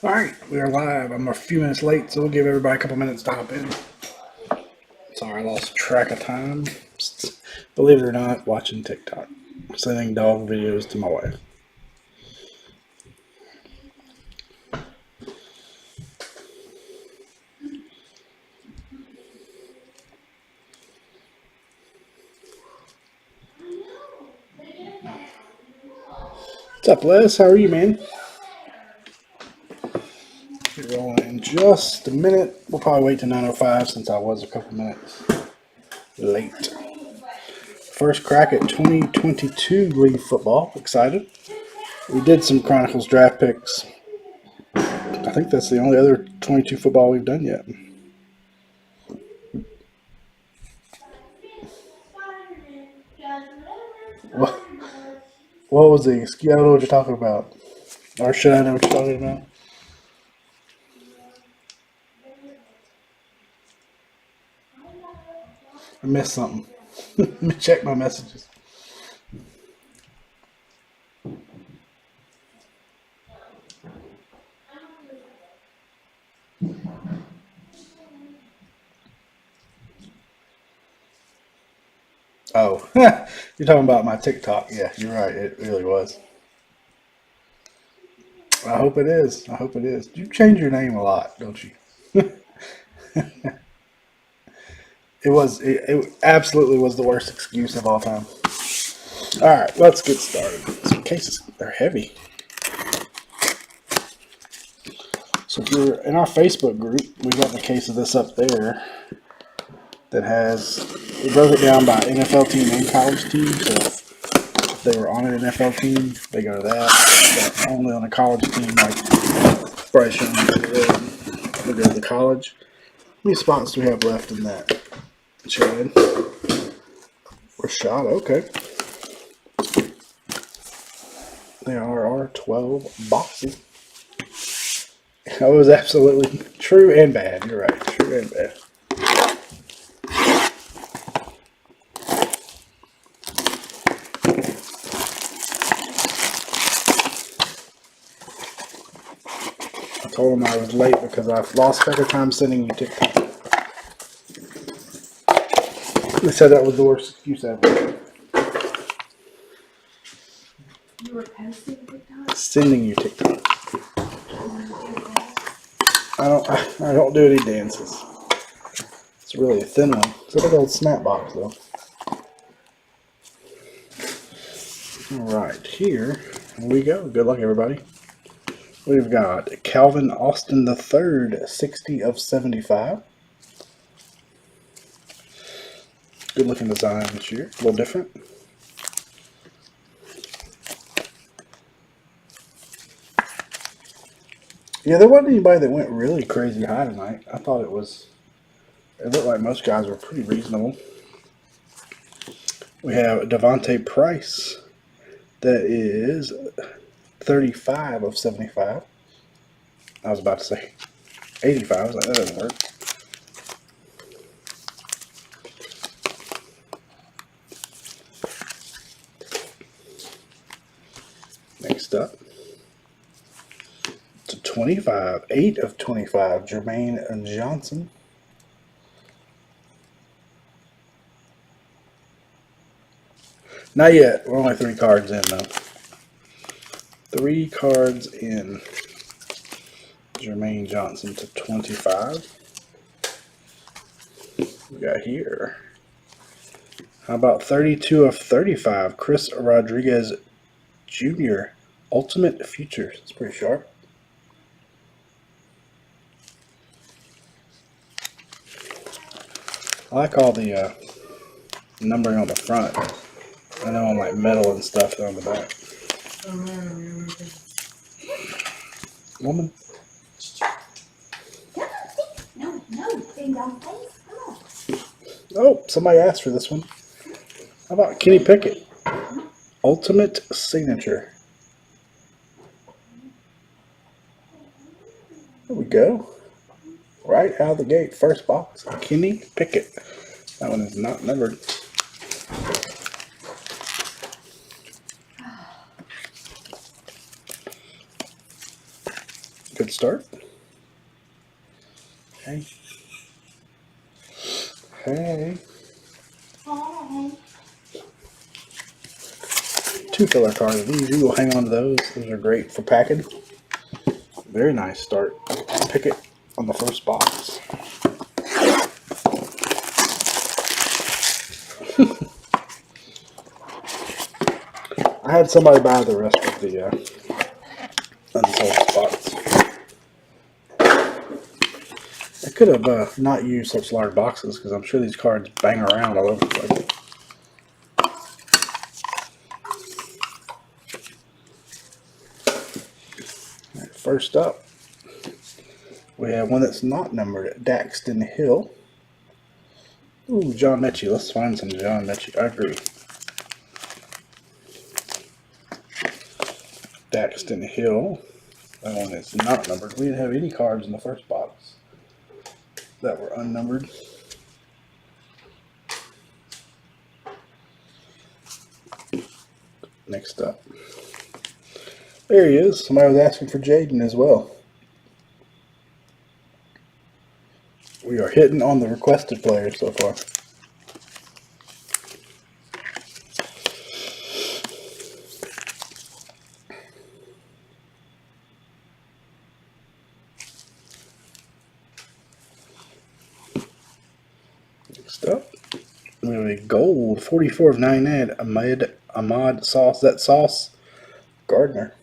All right, we are live. I'm a few minutes late, so we'll give everybody a couple minutes to hop in. Sorry, I lost track of time. Believe it or not, watching TikTok. Sending dog videos to my wife. What's up, Les? How are you, man? Get rolling in just a minute. We'll probably wait till 9:05 since I was a couple minutes late. First crack at 2022 league football. Excited. We did some Chronicles draft picks. I think that's the only other 22 football we've done yet. What was the? I don't know what you're talking about. Or should I know what you're talking about? I missed something. Let me check my messages. Oh, you're talking about my TikTok. Yeah, you're right. It really was. I hope it is. I hope it is. You change your name a lot, don't you? It absolutely was the worst excuse of all time. All right, let's get started. Some cases, they're heavy. So if you're in our Facebook group, we got the case of this up there that has, we broke it down by NFL team and college team. So if they were on an NFL team, they go to that. But only on a college team, like Bryce showing we go to the college. How many spots do we have left in that? Chad. We're shot, okay. There are our 12 boxes. That was absolutely true and bad. You're right, true and bad. I told him I was late because I've lost track of time sending you TikTok. They said that was the worst excuse ever. You were posting TikTok? Sending you TikTok. I don't do any dances. It's really a thin one. It's like an old snap box though. Alright, here we go. Good luck everybody. We've got Calvin Austin III, 60 of 75. Good looking design this year. A little different. Yeah, there wasn't anybody that went really crazy high tonight. I thought it looked like most guys were pretty reasonable. We have Devontae Price. That is 35 of 75. I was about to say 85. I was like, that doesn't work. Next up, to 25, 8 of 25, Jermaine Johnson. Not yet. We're only 3 cards in, though. 3 cards in. Jermaine Johnson to 25. We got here. How about 32 of 35, Chris Rodriguez Jr. Ultimate Futures. It's pretty sharp. I like all the numbering on the front. I know on like metal and stuff on the back. Woman. No, ding dong face. Come on. Oh, somebody asked for this one. How about Kenny Pickett? Ultimate Signature. There we go. Right out of the gate, first box. Kenny Pickett. That one is not numbered. Good start. Hey. Hey. Hi. 2 filler cards. These, you will hang on to those. Those are great for packing. Very nice start. Pick it on the first box. I had somebody buy the rest of the unsold spots. I could have not used such large boxes because I'm sure these cards bang around all over the place. Right, first up, we have one that's not numbered, Daxton Hill. Ooh, John Mechie. Let's find some John Mechie. I agree. Daxton Hill. That one is not numbered. We didn't have any cards in the first box that were unnumbered. Next up. There he is. Somebody was asking for Jaden as well. We are hitting on the requested players so far. Next up, we have a gold 44 of 99 Ahmad Sauce. That Sauce Gardner.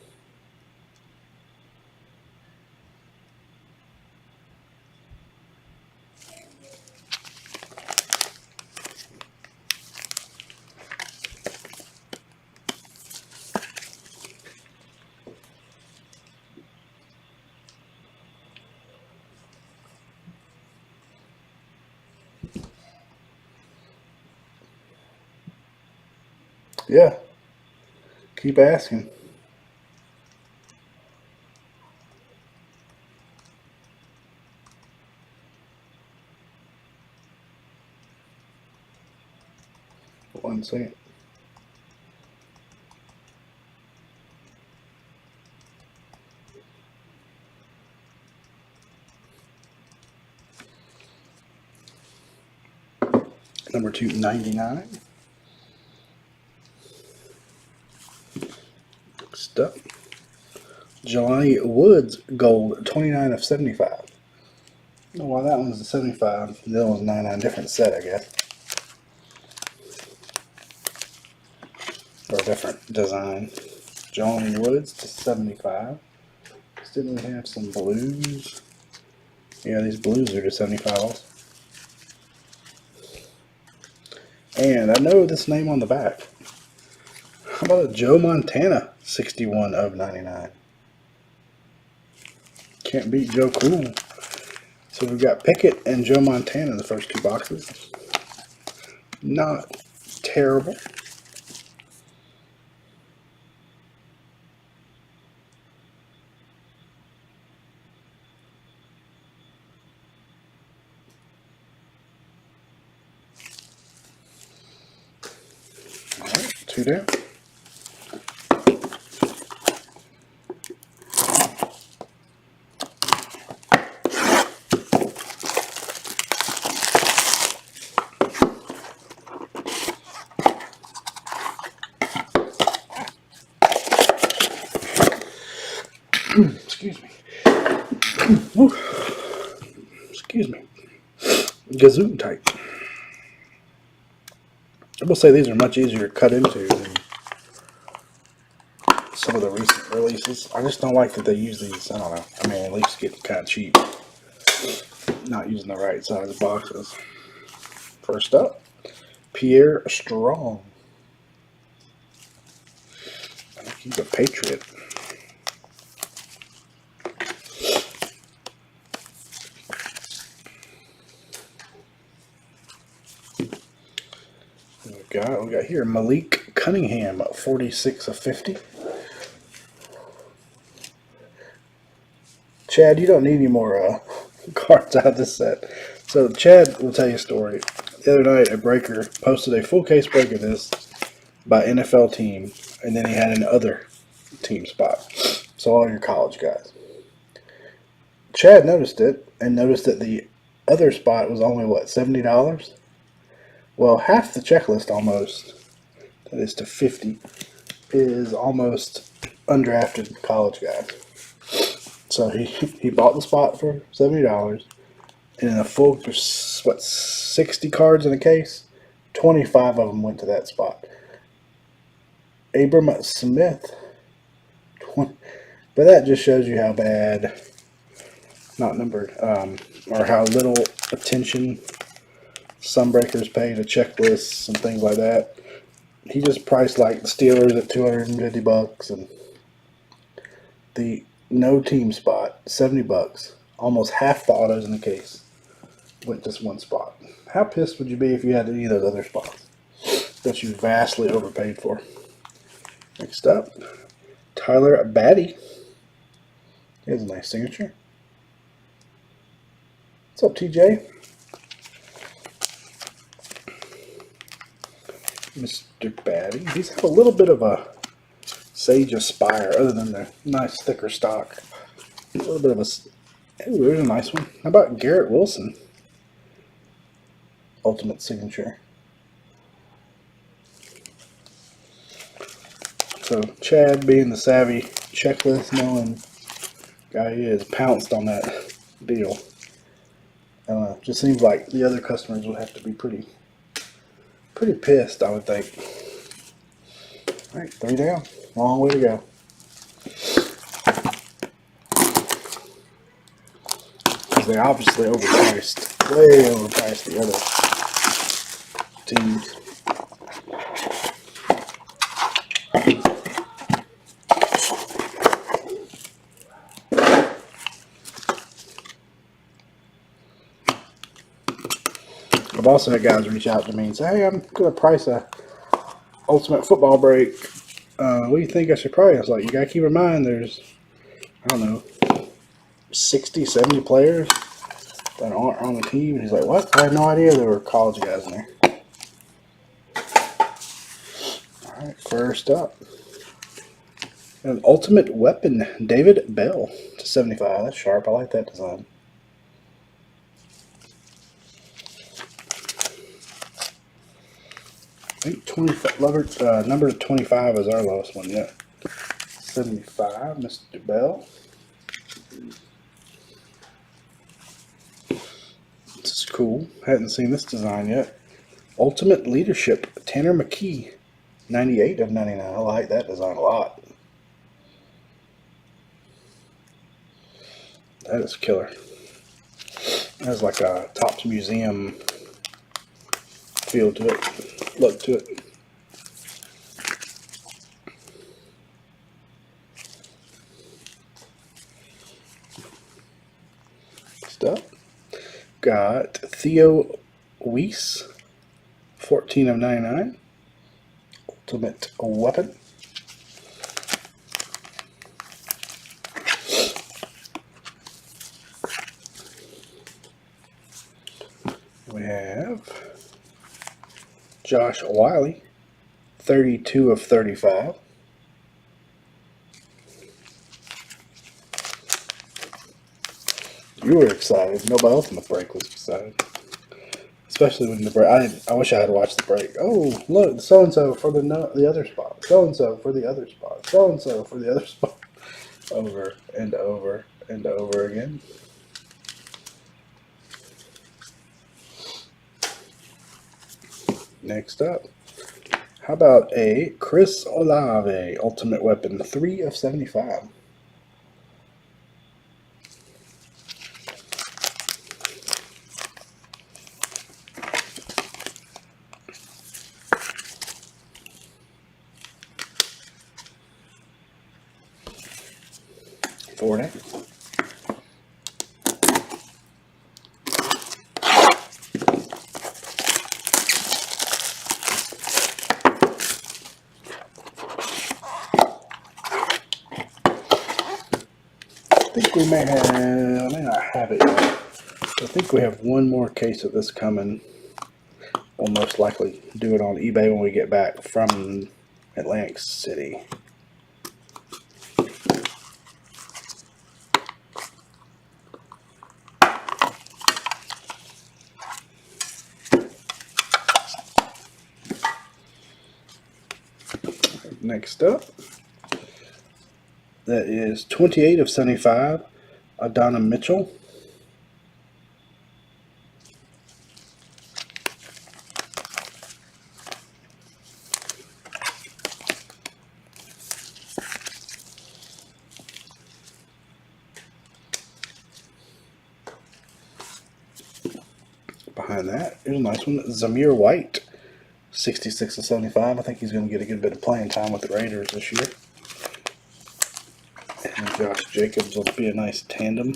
Yeah. Keep asking. One second. Number 299. Next up, Jelani Woods gold 29 of 75. I don't know why that one's a 75. The other one's 99. Different set, I guess. Or a different design. Jelani Woods to 75. Didn't we have some blues? Yeah, these blues are to 75 also. And I know this name on the back. How about a Joe Montana 61 of 99? Can't beat Joe Cool. So we've got Pickett and Joe Montana in the first 2 boxes. Not terrible. All right, 2 down. Excuse me. Excuse me. Gazoon type. I will say these are much easier to cut into than some of the recent releases. I just don't like that they use these. I don't know. I mean, at least get kind of cheap. Not using the right size boxes. First up, Pierre Strong. I think he's a Patriot. We got here Malik Cunningham, 46 of 50. Chad, you don't need any more cards out of this set. So Chad will tell you a story. The other night, a breaker posted a full case break of this by NFL team, and then he had an other team spot. So all your college guys. Chad noticed it and noticed that the other spot was only, what, $70? Well, half the checklist almost, that is to 50, is almost undrafted college guys. So he bought the spot for $70, and in a full, what, 60 cards in a case, 25 of them went to that spot. Abram Smith, 20, but that just shows you how bad, not numbered, or how little attention Sunbreakers pay to checklists and things like that. He just priced like the Steelers at $250, and the no team spot $70. Almost half the autos in the case went just one spot. How pissed would you be if you had any of those other spots that you vastly overpaid for? Next up, Tyler Batty. He has a nice signature. What's up, TJ? Mr. Batty. These have a little bit of a Sage Aspire, other than the nice thicker stock. A little bit of a. Ooh, there's a nice one. How about Garrett Wilson? Ultimate signature. So Chad, being the savvy checklist knowing guy he is, pounced on that deal. I don't know. Just seems like the other customers would have to be pretty pissed, I would think. All right, 3 down. Long way to go. Because they obviously way overpriced the other teams. I've also had guys reach out to me and say, hey, I'm going to price a Ultimate Football break. What do you think I should price? I was like, you got to keep in mind there's, I don't know, 60, 70 players that aren't on the team. And he's like, what? I had no idea there were college guys in there. All right, first up. An Ultimate Weapon, David Bell to 75. That's sharp. I like that design. I think 25, number 25 is our lowest one yet. 75, Mr. Bell. This is cool. Hadn't seen this design yet. Ultimate Leadership, Tanner McKee, 98 of 99. I like that design a lot. That is killer. It has like a Topps Museum feel to it, look to it. Next up, got Theo Weiss, 14 of 99. Ultimate Weapon. We have Josh Wiley, 32 of 35. You were excited. Nobody else in the break was excited. Especially when the break. I wish I had watched the break. Oh, look, so-and-so for the other spot. So-and-so for the other spot. So-and-so for the other spot. Over and over and over again. Next up, how about a Chris Olave Ultimate Weapon, 3 of 75. Four down. I think we may not have it yet. I think we have one more case of this coming. We'll most likely do it on eBay when we get back from Atlantic City. Next up, that is 28 of 75, Adana Mitchell. Behind that, here's a nice one, Zamir White, 66 of 75. I think he's going to get a good bit of playing time with the Raiders this year. And Josh Jacobs will be a nice tandem.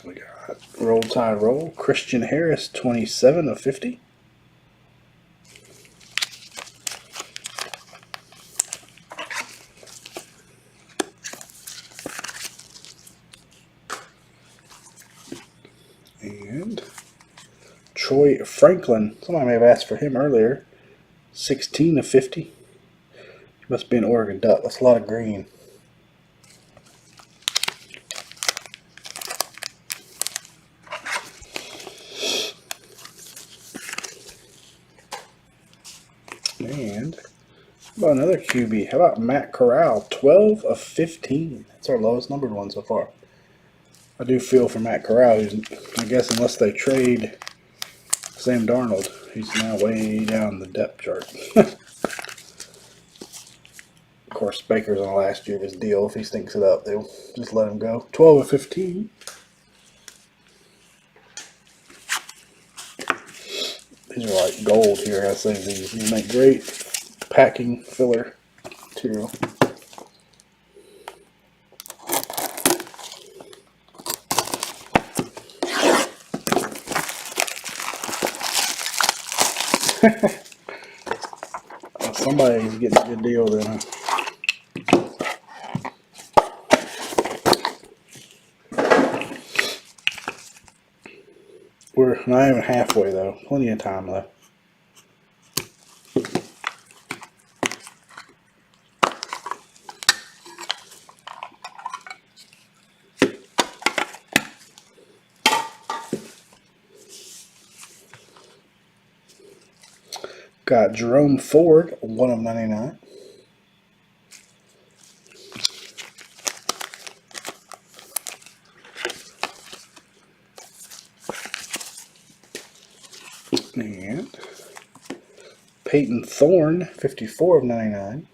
We got Roll Tide Roll, Christian Harris, 27 of 50. And Troy Franklin, somebody may have asked for him earlier, 16 of 50. He must be an Oregon Duck. That's a lot of green. And how about another QB? How about Matt Corral, 12 of 15. That's our lowest numbered one so far. I do feel for Matt Corral. I guess unless they trade Sam Darnold, he's now way down the depth chart. Of course, Baker's on the last year of his deal. If he stinks it up, they'll just let him go. 12 of 15. These are like gold here. I say these. These make great packing filler material. Somebody's getting a good deal then. We're not even halfway though. Plenty of time left. Got Jerome Ford, 1 of 99. And Peyton Thorne, 54 of 99.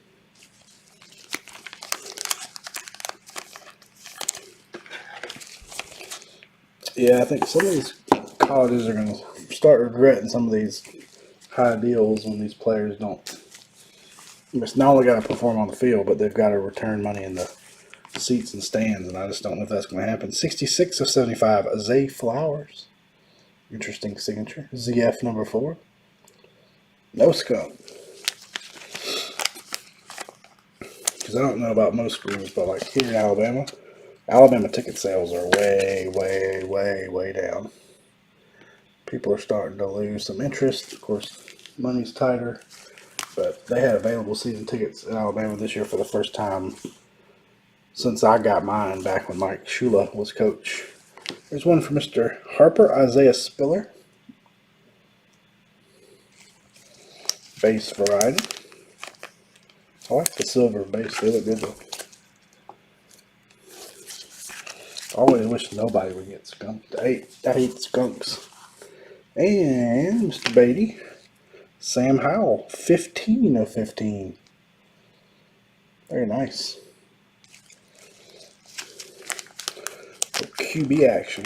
Yeah, I think some of these colleges are going to start regretting some of these high deals when these players don't. It's not only got to perform on the field, but they've got to return money in the seats and stands, and I just don't know if that's going to happen. 66 of 75, Zay Flowers. Interesting signature. ZF number 4. No skunk. Because I don't know about most schools, but like here in Alabama ticket sales are way down. People are starting to lose some interest. Of course, money's tighter. But they had available season tickets in Alabama this year for the first time since I got mine back when Mike Shula was coach. There's one for Mr. Harper, Isaiah Spiller. Base variety. I like the silver base. They look good though. I always wish nobody would get skunked. I hate skunks. And Mr. Batty, Sam Howell, 15 of 15. Very nice. QB action.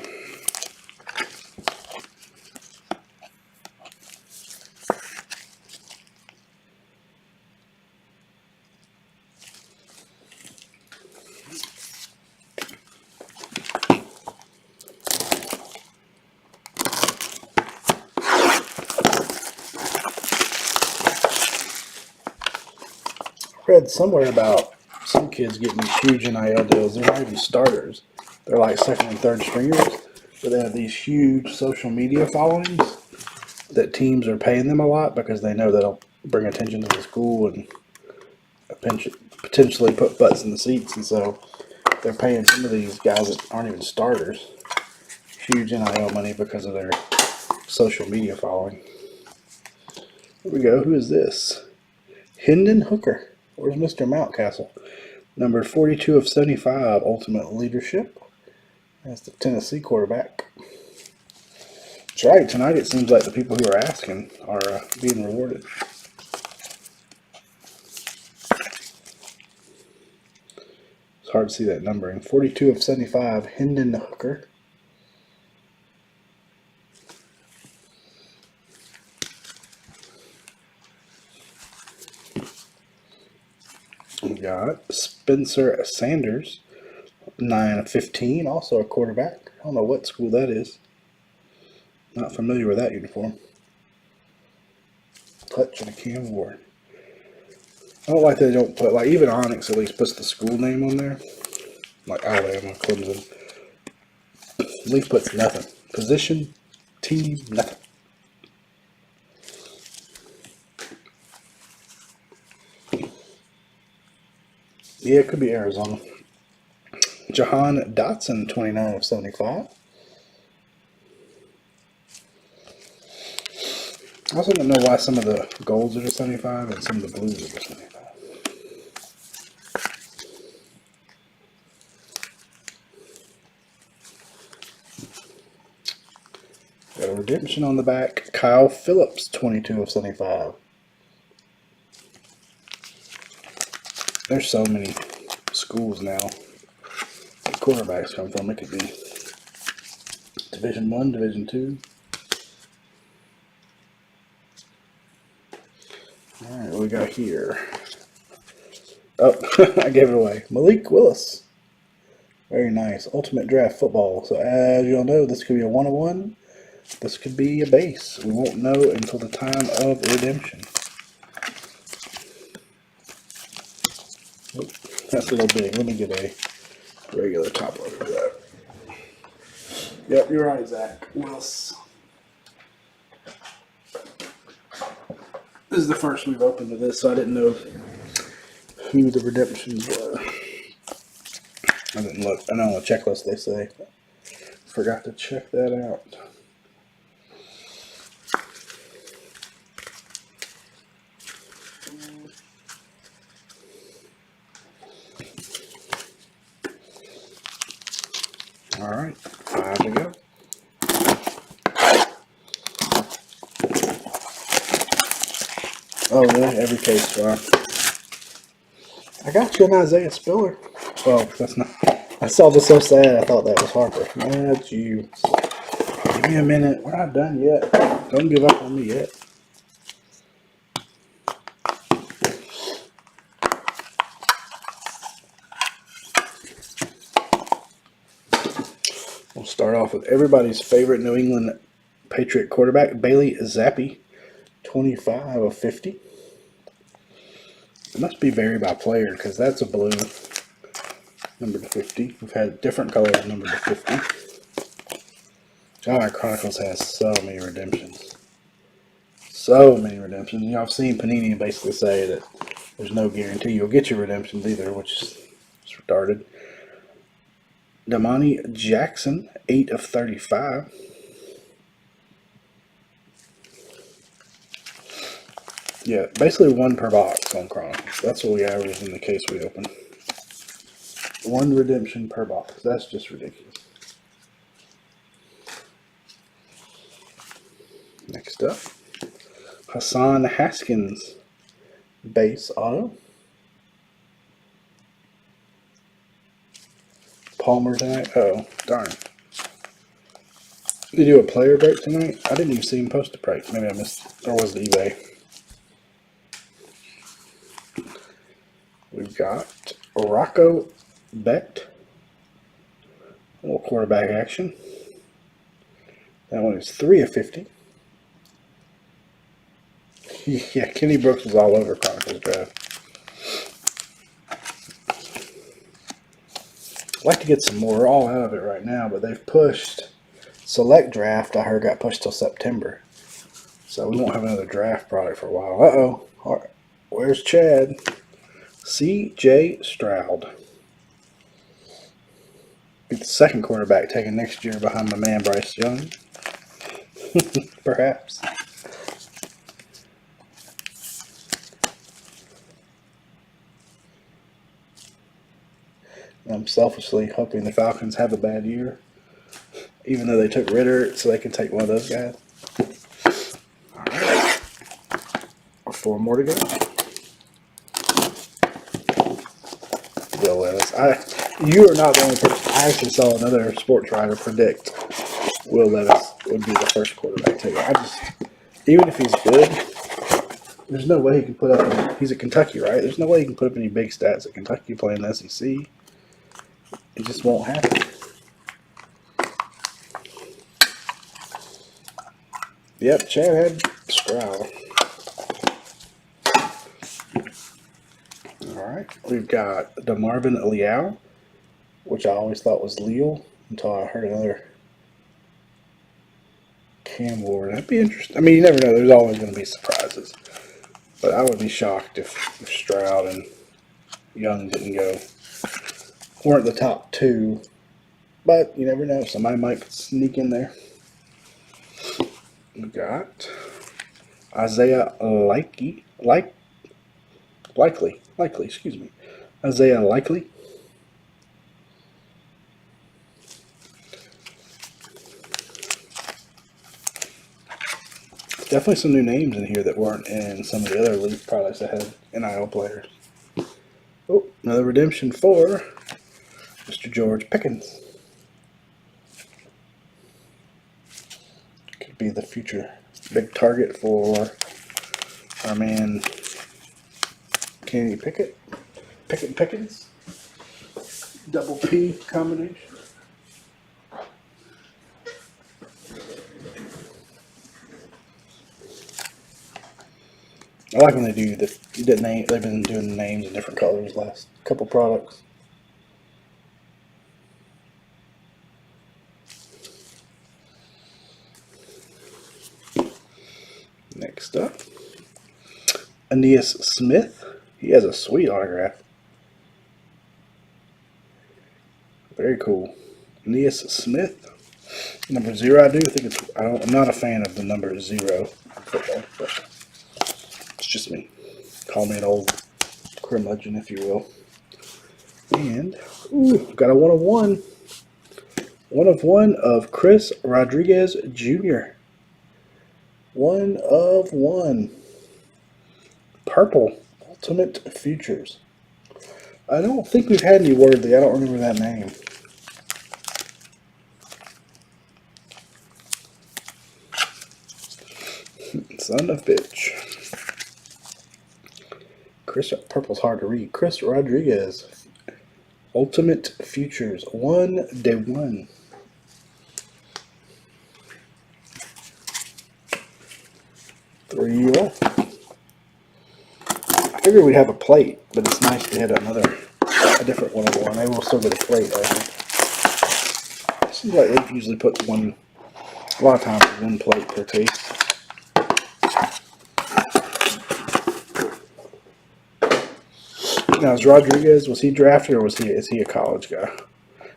Read somewhere about some kids getting these huge NIL deals. They're not even starters. They're like second and third stringers, but they have these huge social media followings that teams are paying them a lot because they know that'll bring attention to the school and potentially put butts in the seats. And so they're paying some of these guys that aren't even starters huge NIL money because of their social media following. Here we go. Who is this? Hendon Hooker. Where's Mr. Mountcastle? Number 42 of 75, Ultimate Leadership. That's the Tennessee quarterback. That's right. Tonight it seems like the people who are asking are being rewarded. It's hard to see that numbering. 42 of 75, Hendon Hooker. We got Spencer Sanders, 9 of 15, also a quarterback. I don't know what school that is. Not familiar with that uniform. Touch of the Cam Ward. I don't like that they don't put, like, even Onyx at least puts the school name on there. Like Alabama, Clemson. At least puts nothing. Position, team, nothing. Yeah, it could be Arizona. Jahan Dotson, 29 of 75. I also don't know why some of the golds are to 75 and some of the blues are to 75. Got a redemption on the back. Kyle Phillips, 22 of 75. There's so many schools now that quarterbacks come from. It could be Division I, Division II. All right, what we got here? Oh, I gave it away. Malik Willis. Very nice. Ultimate Draft Football. So as you all know, this could be a 101. This could be a base. We won't know until the time of redemption. Oh, that's a little big. Let me get a regular top loader for that. Yep, you're right, Zach. Willis. This is the first we've opened of this, so I didn't know who the redemptions were. I didn't look. I know on the checklist they say. Forgot to check that out. All right, 5 to go. Oh, really? Every case, wow. I got you an Isaiah Spiller. Well, that's not. I saw this so sad. I thought that was Harper. That's you. Give me a minute. We're not done yet. Don't give up on me yet. We'll start off with everybody's favorite New England Patriot quarterback, Bailey Zappi, 25 of 50. It must be varied by player because that's a blue, number to 50. We've had different colors number to 50. God, Chronicles has so many redemptions. So many redemptions. You know, I've seen Panini basically say that there's no guarantee you'll get your redemptions either, which is retarded. Damani Jackson, 8 of 35. Yeah, basically one per box on Chronicles. That's what we average in the case we open. One redemption per box. That's just ridiculous. Next up, Hassan Haskins, base auto. Palmer tonight. Oh, darn. Did you do a player break tonight? I didn't even see him post a break. Maybe I missed. Or was it eBay? We've got Rocco Becht. A little quarterback action. That one is 3 of 50. Yeah, Kenny Brooks was all over Chronicles draft. I'd like to get some more. We're all out of it right now, but they've pushed Select Draft. I heard got pushed till September, so we won't have another draft product for a while. Uh-oh. All right. Where's Chad? C.J. Stroud. Be the second quarterback taken next year behind my man Bryce Young. Perhaps. I'm selfishly hoping the Falcons have a bad year, even though they took Ritter, so they can take one of those guys. All right. 4 more to go. Will Levis. You are not the only person. I actually saw another sports writer predict Will Levis would be the first quarterback taken. Even if he's good, there's no way he can put up. He's at Kentucky, right? There's no way he can put up any big stats at Kentucky playing the SEC. It just won't happen. Yep, Chad had Stroud. All right, we've got DeMarvin Leal, which I always thought was Leal until I heard another Cam Ward. That'd be interesting. I mean, you never know. There's always going to be surprises. But I would be shocked if Stroud and Young weren't the top 2. But you never know. Somebody might sneak in there. We got Isaiah Likely. Isaiah Likely. Definitely some new names in here that weren't in some of the other elite products that had NIL players. Oh, another redemption for Mr. George Pickens. Could be the future big target for our man Kenny Pickens. Double P combination. I like when they do the name. They've been doing the names in different colors last couple products. Next up, Ania Smith. He has a sweet autograph. Very cool. Ania Smith. Number 0. I'm not a fan of the number 0 in football, but it's just me. Call me an old curmudgeon, if you will. And got a 1 of 1. 1 of 1 of Chris Rodriguez Jr. 1 of 1. Purple Ultimate Futures. I don't think we've had any Worthy. I don't remember that name. Son of bitch. Purple's hard to read. Chris Rodriguez. Ultimate Futures. 1-1. Three left. I figured we'd have a plate, but it's nice to hit a different 1 of 1. Maybe we'll still get a plate, I think. Seems like they usually put a lot of times 1 plate per case. Now, is Rodriguez, was he drafted or is he a college guy?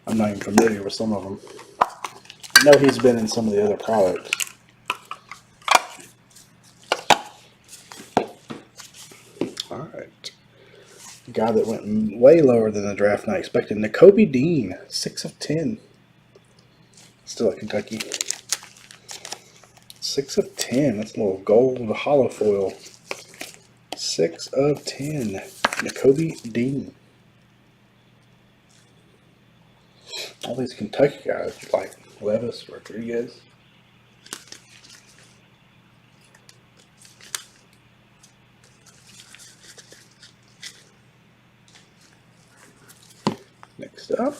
I'm not even familiar with some of them. I know he's been in some of the other products. All right. The guy that went way lower than the draft and I expected, Nakobe Dean, 6 of 10. Still at Kentucky. 6 of 10. That's a little gold hollow foil. 6 of 10. Nakobe Dean. All these Kentucky guys like Levis, Rodriguez. Next up,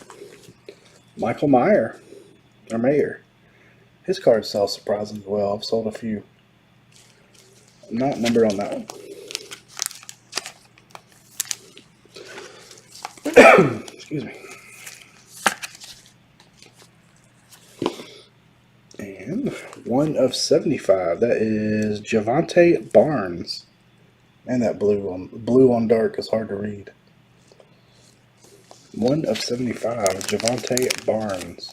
Michael Meyer, or Meyer. His cards sell surprisingly well. I've sold a few. I'm not numbered on that one. Excuse me. And 1 of 75. That is Javonte Barnes. And that blue on dark is hard to read. 1/75, Javonte Barnes.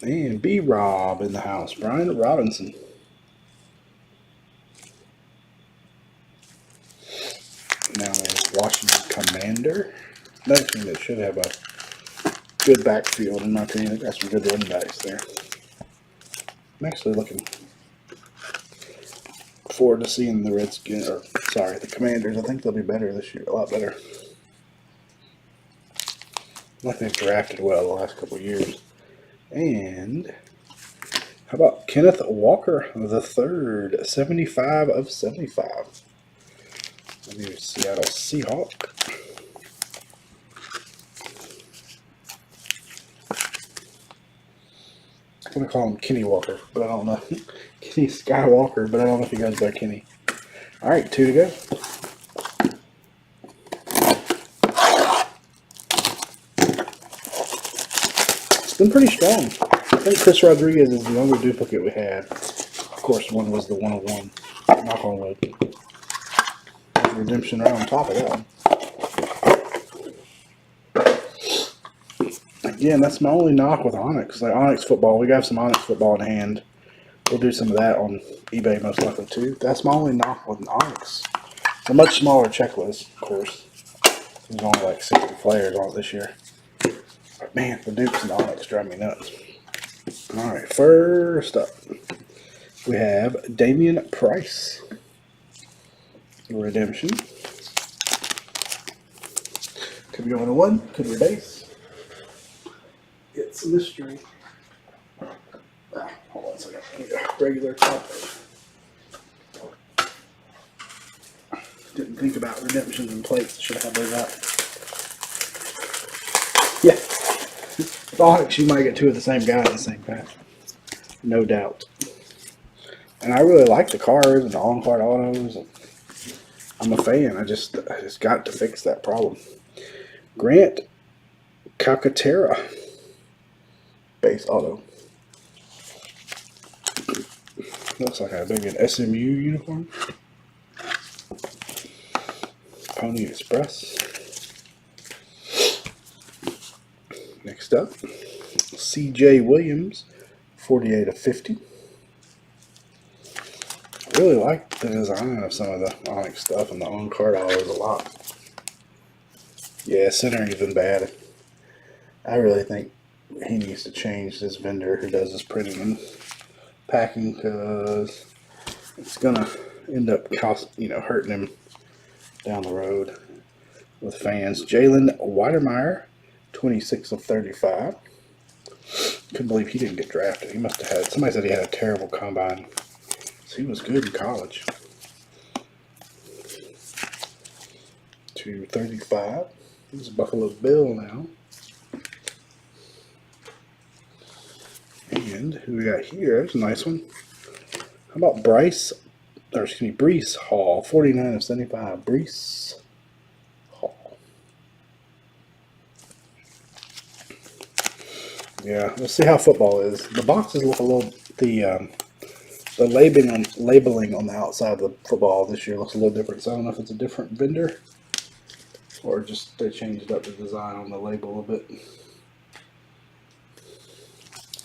And B-Rob in the house, Brian Robinson. Now a Washington Commander. Another team that should have a good backfield, in my opinion. They've got some good running backs there. I'm actually looking forward to seeing the the Commanders. I think they'll be better this year, a lot better. Like they've drafted well the last couple of years. And how about Kenneth Walker the third, 75/75. Maybe Seattle Seahawk. I'm going to call him Kenny Walker, but I don't know. Kenny Skywalker, but I don't know if he goes by Kenny. All right, 2 to go. It's been pretty strong. I think Chris Rodriguez is the only duplicate we had. Of course, one was the 101. Knock on wood. There's redemption right on top of that one. Again, that's my only knock with Onyx. Like Onyx football, we got some Onyx football in hand. We'll do some of that on eBay most likely too. That's my only knock with Onyx. It's a much smaller checklist, of course. There's only like 60 players on it this year. But man, the Dukes and Onyx drive me nuts. All right, first up, we have Damian Price. Redemption. Could be on a 1, could be a base. It's a mystery. Hold on a second. I need a regular top. Didn't think about redemptions and plates. Should have had those out. Yeah. With Onyx, you might get 2 of the same guy in the same pack. No doubt. And I really like the cards and the on-card autos. I'm a fan. I just got to fix that problem. Grant Calcaterra. Base auto. Looks like maybe an SMU uniform. Pony Express. Next up, CJ Williams, 48/50. I really like the design of some of the Onyx stuff and the on-card autos a lot. Yeah, centering's been bad. I really think he needs to change this vendor who does his printing and packing, because it's gonna end up hurting him down the road with fans. Jalen Weidermeier, 26/35. Couldn't believe he didn't get drafted. He must have had, somebody said he had a terrible combine. So he was good in college. 2/35. He's a Buffalo Bill now. And who we got here? That's a nice one. How about Breece Hall, 49/75. Breece Hall. Yeah, let's see how football is. The boxes look a little. The labeling on the outside of the football this year looks a little different. So I don't know if it's a different vendor or just they changed up the design on the label a little bit.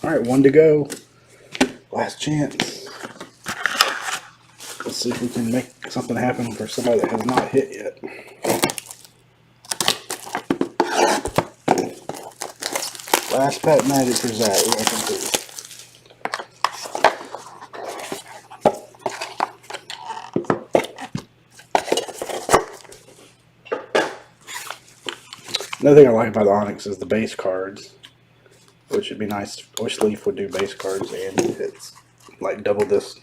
All right, 1 to go. Last chance. Let's see if we can make something happen for somebody that has not hit yet. Last pack magic for Zach. Welcome to. Another thing I like about the Onyx is the base cards, which would be nice. I wish Leaf would do base cards, and it's like double this.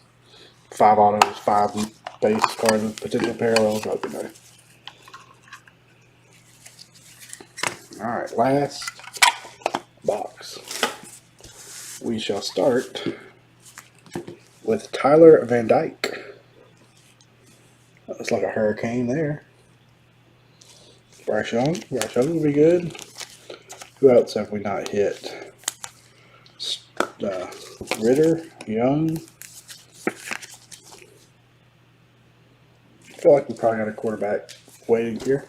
5 autos, 5 base cards with potential parallels. That would be nice. Alright, last box. We shall start with Tyler Van Dyke. That looks like a hurricane there. Bryce Young will be good. Who else have we not hit? Ritter, Young. I feel like we probably got a quarterback waiting here.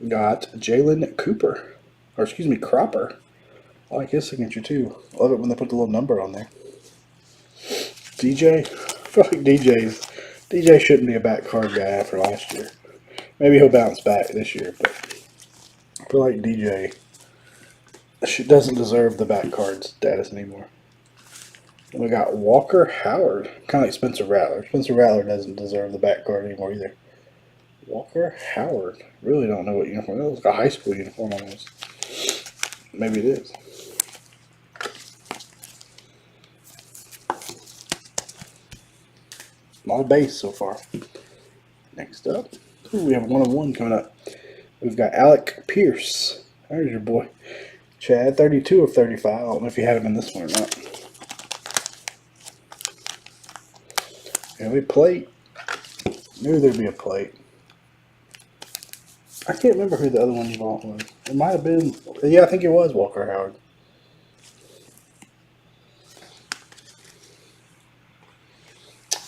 Got Jalen Cooper, or excuse me, Cropper. I like his signature too. I love it when they put the little number on there. DJ, I feel like DJ shouldn't be a back card guy after last year. Maybe he'll bounce back this year, but I feel like DJ doesn't deserve the back card status anymore. And we got Walker Howard, kind of like Spencer Rattler. Spencer Rattler doesn't deserve the back card anymore either. Walker Howard. Really don't know what uniform. That looks like a high school uniform almost. Maybe it is. A lot of base so far. Next up, ooh, we have a 1-of-1 coming up. We've got Alec Pierce. There's your boy. Chad, 32 of 35. I don't know if you had him in this one or not. And we plate. Knew there'd be a plate. I can't remember who the other one you bought was. It might have been, yeah, I think it was Walker Howard.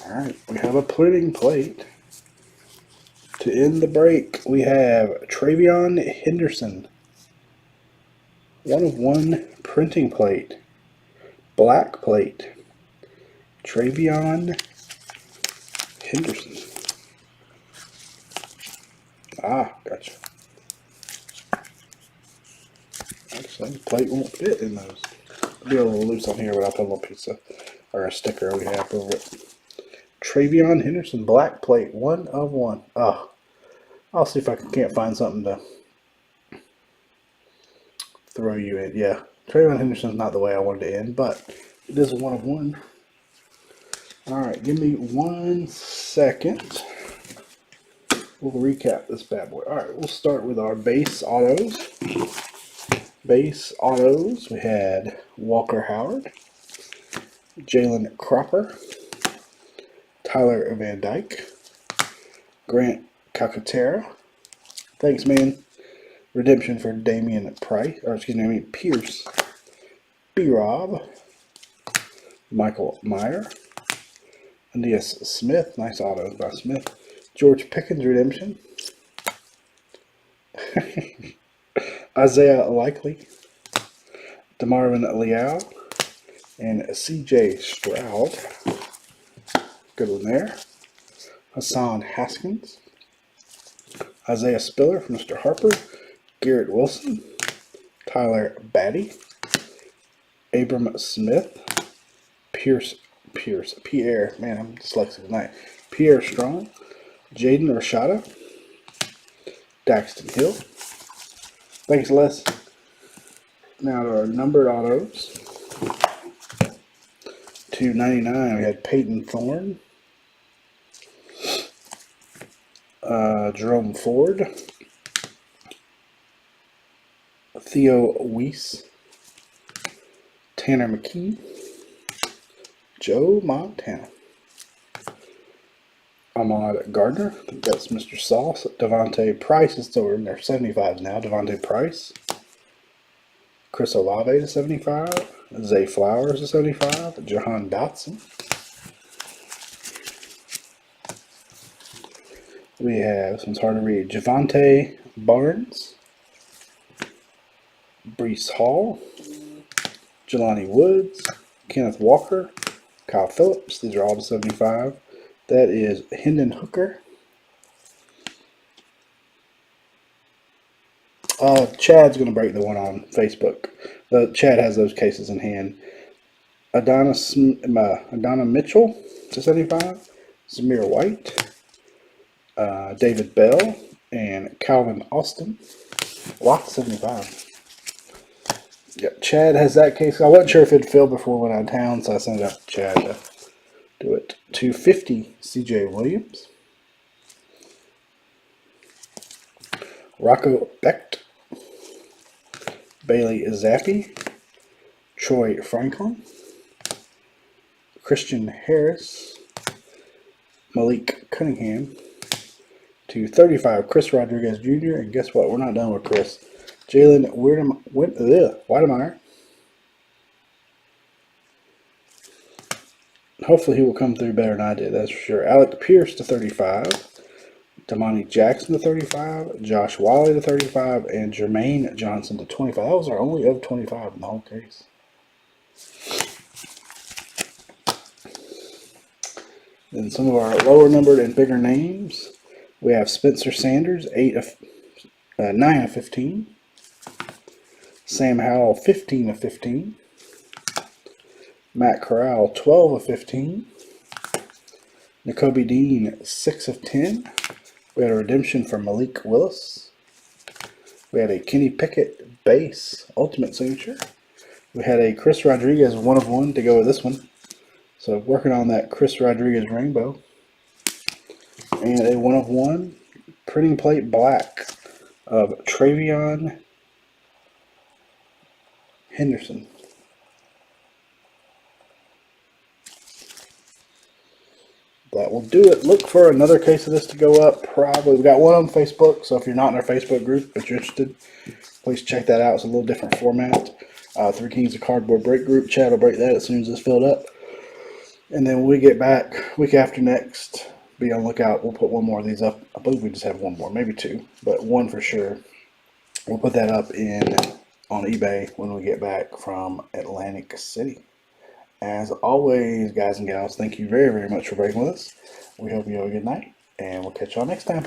Alright, we have a printing plate. To end the break, we have Travion Henderson. 1-of-1 printing plate. Black plate. Travion Henderson. Ah, gotcha. Actually, the plate won't fit in those. It'll be a little loose on here, but I'll put a little piece of, or a sticker we have over it. Travion Henderson, black plate, 1-of-1. Oh, I'll see if I can't find something to throw you in. Yeah, Travion Henderson's not the way I wanted to end, but it is a 1-of-1. All right, give me 1 second. We'll recap this bad boy. All right, we'll start with our base autos. Base autos, we had Walker Howard, Jalen Cropper, Tyler Van Dyke, Grant Calcaterra. Thanks, man. Redemption for Damian Price, or excuse me, Pierce. B-Rob, Michael Meyer, Ania Smith. Nice autos by Smith. George Pickens redemption. Isaiah Likely, DeMarvin Leal, and CJ Stroud. Good one there. Hassan Haskins, Isaiah Spiller from Mr. Harper, Garrett Wilson, Tyler Batty, Abram Smith, Pierre, man, I'm dyslexic tonight. Pierre Strong, Jaden Rashada, Daxton Hill. Thanks, Les. Now to our numbered autos. 299, we had Peyton Thorne, Jerome Ford, Theo Weiss, Tanner McKee, Joe Montana, Ahmad Gardner, I think that's Mr. Sauce. Devontae Price is still in there, 75s now. Devontae Price, Chris Olave to 75, Zay Flowers to 75, Jahan Dotson. We have, this one's hard to read, Javonte Barnes, Brees Hall, Jelani Woods, Kenneth Walker, Kyle Phillips. These are all to 75. That is Hendon Hooker. Chad's going to break the one on Facebook. Chad has those cases in hand. Adonna Mitchell to 75. Zamir White. David Bell. And Calvin Austin. Lock 75. Yeah, Chad has that case. I wasn't sure if it'd fill before we went out of town, so I sent it out to Chad to do it. 250, CJ Williams. Rocco Becht. Bailey Zappi. Troy Franklin. Christian Harris. Malik Cunningham. 235, Chris Rodriguez Jr. And guess what? We're not done with Chris. Jalen Weidermeier. Hopefully he will come through better than I did, that's for sure. Alec Pierce to 35. Damani Jackson to 35. Josh Wiley to 35. And Jermaine Johnson to 25. That was our only of 25 in the whole case. Then some of our lower numbered and bigger names. We have Spencer Sanders, 9 of 15. Sam Howell, 15 of 15. Matt Corral, 12 of 15. N'Kobe Dean, 6 of 10. We had a redemption for Malik Willis. We had a Kenny Pickett base ultimate signature. We had a Chris Rodriguez 1 of 1 to go with this one. So working on that Chris Rodriguez rainbow. And a 1 of 1 printing plate black of Travion Henderson. That will do it. Look for another case of this to go up. Probably. We got one on Facebook, so if you're not in our Facebook group but you're interested, please check that out. It's a little different format. Three Kings of Cardboard break group. Chad will break that as soon as it's filled up. And then when we get back week after next, be on the lookout. We'll put one more of these up. I believe we just have one more, maybe two, but one for sure. We'll put that up on eBay when we get back from Atlantic City. As always, guys and gals, thank you very, very much for breaking with us. We hope you have a good night, and we'll catch y'all next time.